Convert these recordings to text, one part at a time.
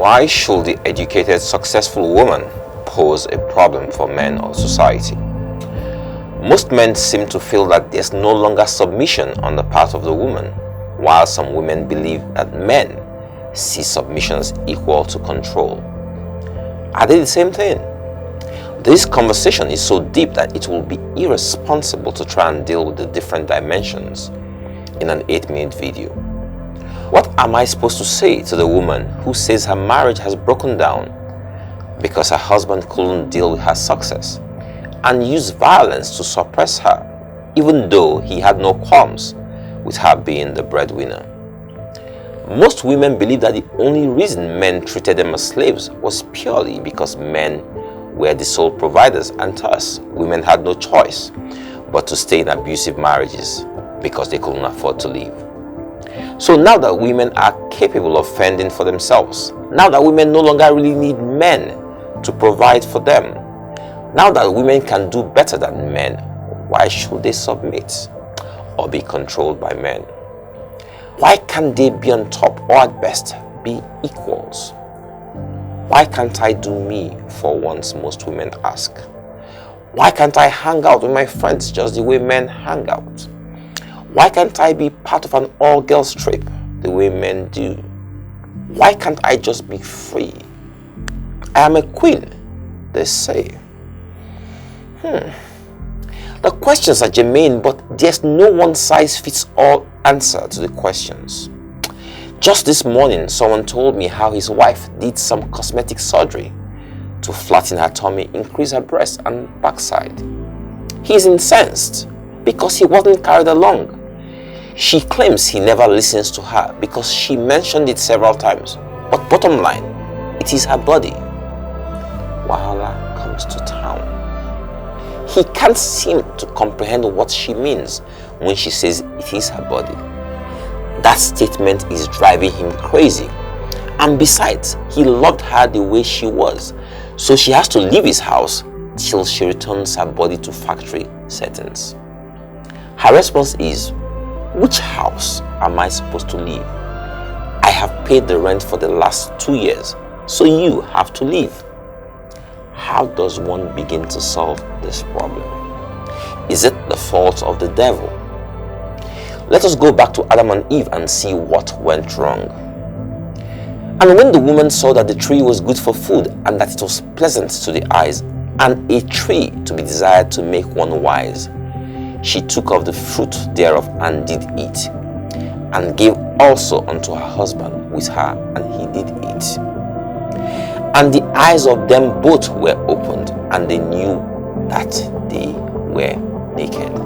Why should the educated, successful woman pose a problem for men or society? Most men seem to feel that there's no longer submission on the part of the woman, while some women believe that men see submission as equal to control. Are they the same thing? This conversation is so deep that it will be irresponsible to try and deal with the different dimensions in an 8-minute video. What am I supposed to say to the woman who says her marriage has broken down because her husband couldn't deal with her success and used violence to suppress her, even though he had no qualms with her being the breadwinner? Most women believe that the only reason men treated them as slaves was purely because men were the sole providers, and thus women had no choice but to stay in abusive marriages because they couldn't afford to leave. So now that women are capable of fending for themselves, now that women no longer really need men to provide for them, now that women can do better than men, why should they submit or be controlled by men? Why can't they be on top, or at best be equals? Why can't I do me for once, most women ask? Why can't I hang out with my friends just the way men hang out? Why can't I be part of an all-girls trip the way men do? Why can't I just be free? I am a queen, they say. The questions are germane, but there's no one-size-fits-all answer to the questions. Just this morning, someone told me how his wife did some cosmetic surgery to flatten her tummy, increase her breast and backside. He's incensed because he wasn't carried along. She claims he never listens to her because she mentioned it several times. But bottom line, it is her body. Wahala comes to town. He can't seem to comprehend what she means when she says it is her body. That statement is driving him crazy. And besides, he loved her the way she was, so she has to leave his house till she returns her body to factory settings. Her response is, which house am I supposed to leave? I have paid the rent for the last 2 years, so you have to leave. How does one begin to solve this problem? Is it the fault of the devil? Let us go back to Adam and Eve and see what went wrong. And when the woman saw that the tree was good for food, and that it was pleasant to the eyes, and a tree to be desired to make one wise, she took of the fruit thereof and did eat, and gave also unto her husband with her, and he did eat. And the eyes of them both were opened, and they knew that they were naked.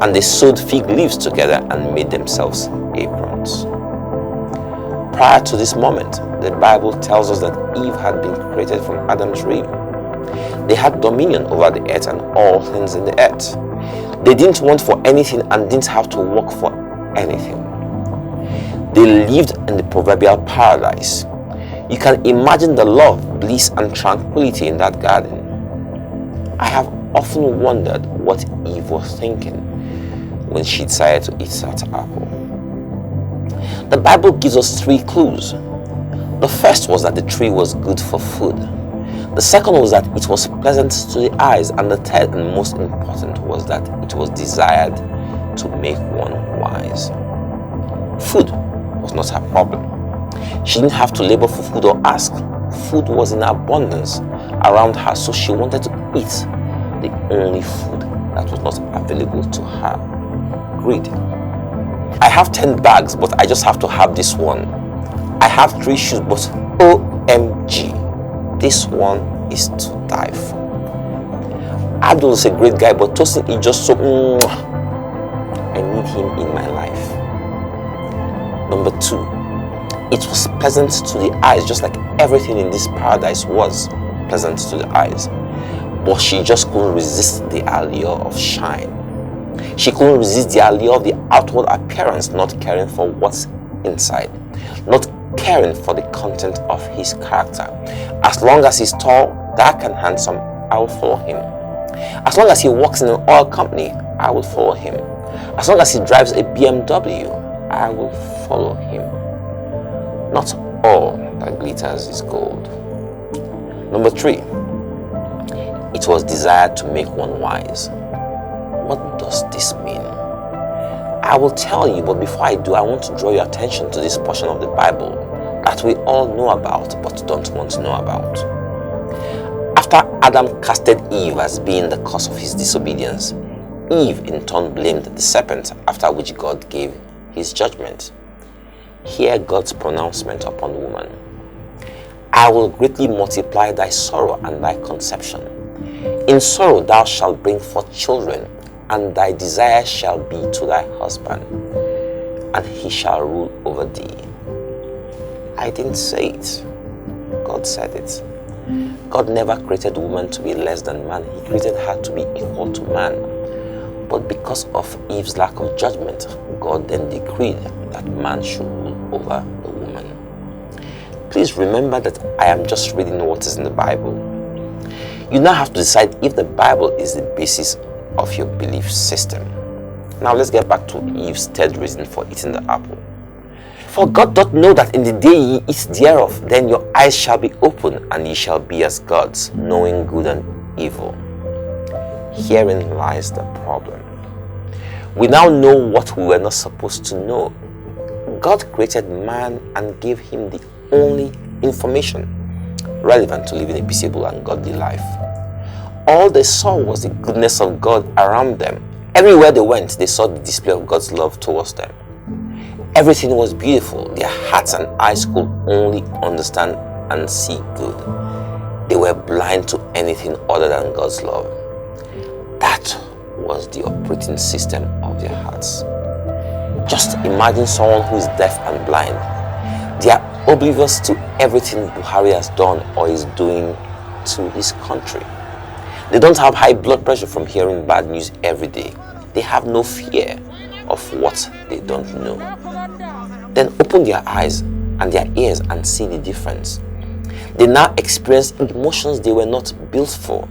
And they sewed fig leaves together and made themselves aprons. Prior to this moment, the Bible tells us that Eve had been created from Adam's rib. They had dominion over the earth and all things in the earth. They didn't want for anything and didn't have to work for anything. They lived in the proverbial paradise. You can imagine the love, bliss, and tranquility in that garden. I have often wondered what Eve was thinking when she decided to eat that apple. The Bible gives us 3 clues. The first was that the tree was good for food. The second was that it was pleasant to the eyes, and the third and most important was that it was desired to make one wise. Food was not her problem. She didn't have to labor for food or ask. Food was in abundance around her, so she wanted to eat the only food that was not available to her. Greed. I have 10 bags, but I just have to have this one. I have 3 shoes, but OMG, this one is to die for. Abdul is a great guy, but Tosin is just so I need him in my life. Number 2, it was pleasant to the eyes, just like everything in this paradise was pleasant to the eyes. But she just couldn't resist the allure of shine. She couldn't resist the allure of the outward appearance, not caring for what's inside, not caring for the content of his character. As long as he's tall, dark, and handsome, I will follow him. As long as he works in an oil company, I will follow him. As long as he drives a BMW, I will follow him. Not all that glitters is gold. Number 3, it was desired to make one wise. What does this mean? I will tell you, but before I do, I want to draw your attention to this portion of the Bible that we all know about but don't want to know about. After Adam casted Eve as being the cause of his disobedience, Eve in turn blamed the serpent, after which God gave his judgment. Hear God's pronouncement upon woman. I will greatly multiply thy sorrow and thy conception. In sorrow thou shalt bring forth children, and thy desire shall be to thy husband, and he shall rule over thee. I didn't say it. God said it. God never created woman to be less than man. He created her to be equal to man. But because of Eve's lack of judgment, God then decreed that man should rule over the woman. Please remember that I am just reading what is in the Bible. You now have to decide if the Bible is the basis of your belief system. Now let's get back to Eve's third reason for eating the apple. For God doth know that in the day ye eat thereof, then your eyes shall be opened, and ye shall be as gods, knowing good and evil. Herein lies the problem. We now know what we were not supposed to know. God created man and gave him the only information relevant to living a peaceable and godly life. All they saw was the goodness of God around them. Everywhere they went, they saw the display of God's love towards them. Everything was beautiful. Their hearts and eyes could only understand and see good. They were blind to anything other than God's love. That was the operating system of their hearts. Just imagine someone who is deaf and blind. They are oblivious to everything Buhari has done or is doing to this country. They don't have high blood pressure from hearing bad news every day. They have no fear of what they don't know. Then open their eyes and their ears and see the difference. They now experience emotions they were not built for.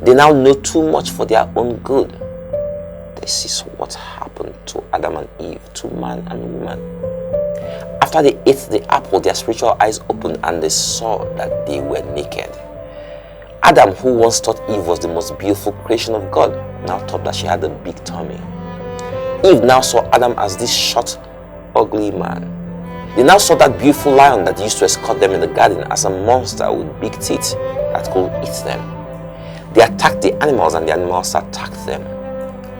They now know too much for their own good. This is what happened to Adam and Eve, to man and woman. After they ate the apple, their spiritual eyes opened and they saw that they were naked. Adam, who once thought Eve was the most beautiful creation of God, now thought that she had a big tummy. Eve now saw Adam as this short, ugly man. They now saw that beautiful lion that used to escort them in the garden as a monster with big teeth that could eat them. They attacked the animals and the animals attacked them.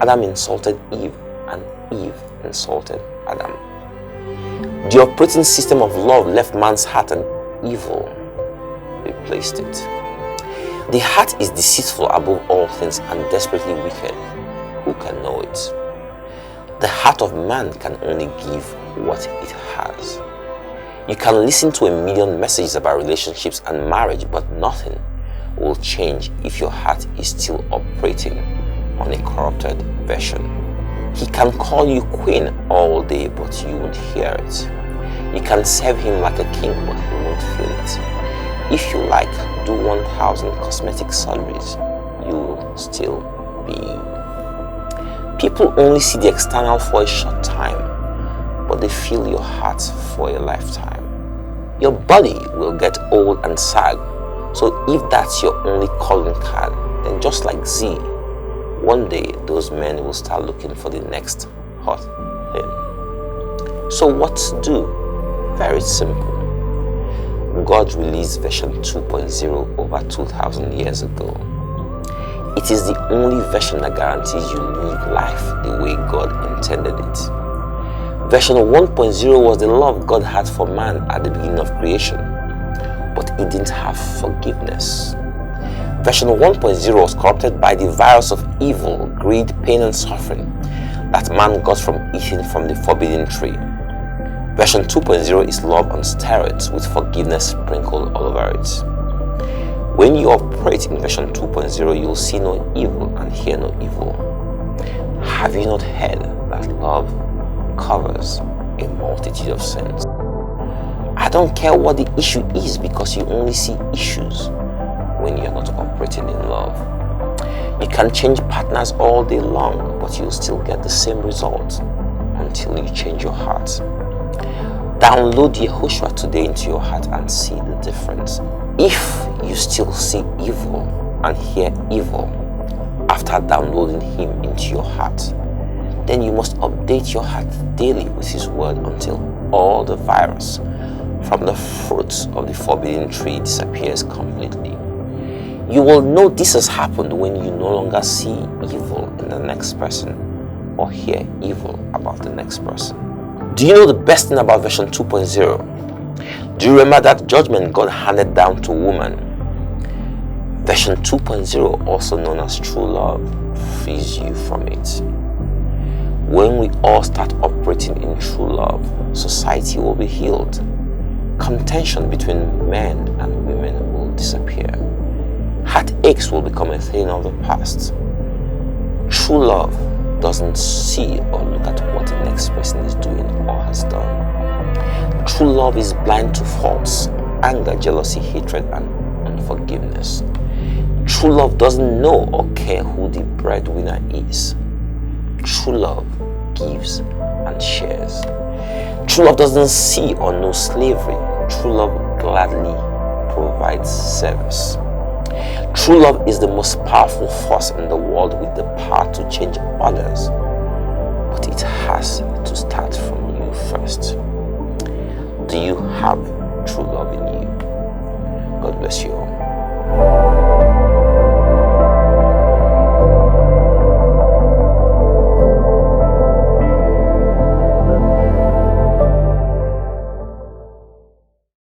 Adam insulted Eve and Eve insulted Adam. The operating system of love left man's heart and evil replaced it. The heart is deceitful above all things and desperately wicked. Who can know it? The heart of man can only give what it has. You can listen to 1,000,000 messages about relationships and marriage, but nothing will change if your heart is still operating on a corrupted version. He can call you queen all day, but you won't hear it. You can serve him like a king, but you won't feel it. If you like, do 1,000 cosmetic surgeries, you will still be you. People only see the external for a short time, but they feel your heart for a lifetime. Your body will get old and sag, so if that's your only calling card, then just like Z, one day those men will start looking for the next hot thing. So what to do? Very simple. God released version 2.0 over 2,000 years ago. It is the only version that guarantees you live life the way God intended it. Version 1.0 was the love God had for man at the beginning of creation, but it didn't have forgiveness. Version 1.0 was corrupted by the virus of evil, greed, pain, and suffering that man got from eating from the forbidden tree. Version 2.0 is love on steroids with forgiveness sprinkled all over it. When you operate in version 2.0, you will see no evil and hear no evil. Have you not heard that love covers a multitude of sins? I don't care what the issue is, because you only see issues when you're not operating in love. You can change partners all day long, but you'll still get the same result until you change your heart. Download Yehoshua today into your heart and see the difference. If you still see evil and hear evil after downloading him into your heart, then you must update your heart daily with his word until all the virus from the fruits of the forbidden tree disappears completely. You will know this has happened when you no longer see evil in the next person or hear evil about the next person. Do you know the best thing about version 2.0? Do you remember that judgment God handed down to woman? Version 2.0, also known as true love, frees you from it. When we all start operating in true love, society will be healed. Contention between men and women will disappear. Heartaches will become a thing of the past. True love doesn't see or look at what the next person is doing or has done. True love is blind to faults, anger, jealousy, hatred, and unforgiveness. True love doesn't know or care who the breadwinner is. True love gives and shares. True love doesn't see or know slavery. True love gladly provides service. True love is the most powerful force in the world with the power to change others. But it has to start from you first. Do you have true love in you? God bless you all.